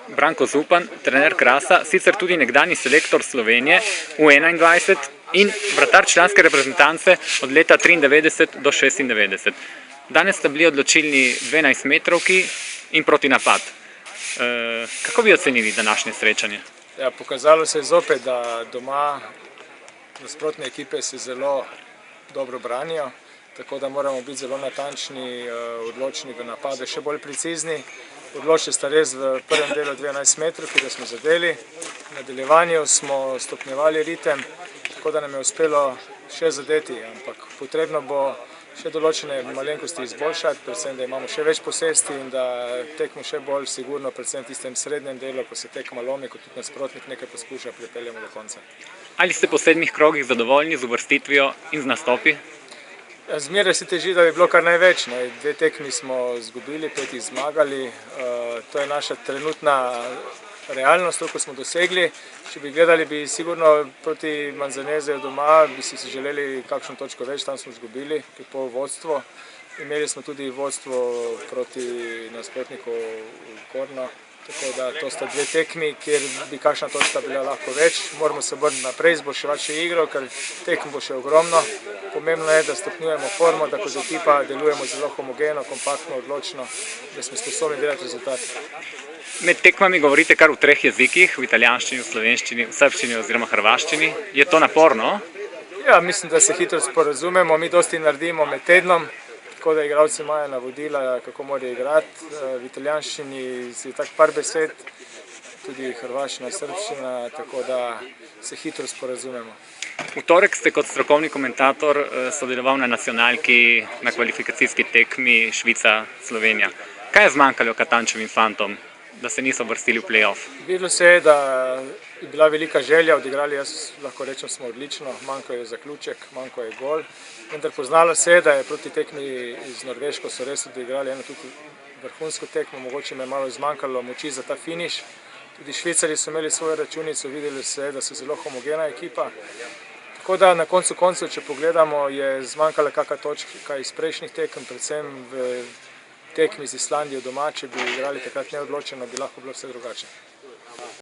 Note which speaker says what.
Speaker 1: Branko Zupan, trener Krasa, sicer tudi nekdanji selektor Slovenije v 21 in vratar članske reprezentance od leta 93 do 96. Danes sta bili odločilni 12-metrovki in protinapad. Kako bi ocenili današnje srečanje?
Speaker 2: Ja, pokazalo se je zopet, da doma nasprotne ekipe se zelo dobro branijo, tako da moramo biti zelo natančni, odločni v napade, še bolj precizni. Odločili sta res v prvem delu 12 metrov, ki ga smo zadeli. V nadaljevanju smo stopnjevali ritem, tako da nam je uspelo še zadeti, ampak potrebno bo še določene malenkosti izboljšati, predvsem, da imamo še več posesti in da tekmo še bolj sigurno, predvsem v tistem srednjem delu, ko se tekma lomi, ko tudi nasprotnik nekaj poskuša, pripeljemo do konca.
Speaker 1: Ali ste po 7 krogih zadovoljni z uvrstitvijo in z nastopi?
Speaker 2: Zmeraj se teži, da bi bilo kar največ. 2 tekmi smo izgubili, 5 jih zmagali. To je naša trenutna realnost, toliko smo dosegli. Če bi gledali, bi sigurno proti Manzaneseju doma, bi si želeli kakšno točko več, tam smo izgubili, pol vodstvo. Imeli smo tudi vodstvo proti nasprotniku v Korno. Tako da to sta 2 tekmi, kjer bi kakšna točka bila lahko več. Moramo se obrniti naprej, izboljševati še igro, ker tekm bo še ogromno. Pomembno je, da stopnjujemo formo, da kot ekipa delujemo zelo homogeno, kompaktno, odločno, da smo sposobni delati rezultat.
Speaker 1: Med tekmami govorite kar v 3 jezikih, v italijanščini, v slovenščini, v srbščini oziroma hrvaščini. Je to naporno?
Speaker 2: Ja, mislim, da se hitro sporazumemo. Mi dosti naredimo med tednom, tako da igralci imajo navodila, kako morajo igrati. V italijanščini si tak par besed, tudi hrvaščina, srbščina, tako da se hitro sporazumemo.
Speaker 1: V torek ste kot strokovni komentator sodeloval na nacionalki na kvalifikacijski tekmi Švica-Slovenija. Kaj je zmanjkalo Katančevim fantom, da se niso vrstili v play-off?
Speaker 2: Videlo se je, da je bila velika želja, odigrali, jaz lahko rečem, smo odlično, manjko je zaključek, manjko je gol. Vendar poznalo se je, da je proti tekmi iz Norveško so res odigrali eno tudi vrhunsko tekmo, mogoče me je malo zmanjkalo moči za ta finiš. Tudi Švicari so imeli svojo računico, videli se je, da so zelo homogena ekipa. Tako da na koncu koncev, če pogledamo, je zmanjkala kakšna točka iz prejšnjih tekem, predvsem v tekmi z Islandijo doma, če bi igrali takrat neodločeno, bi lahko bilo vse drugače.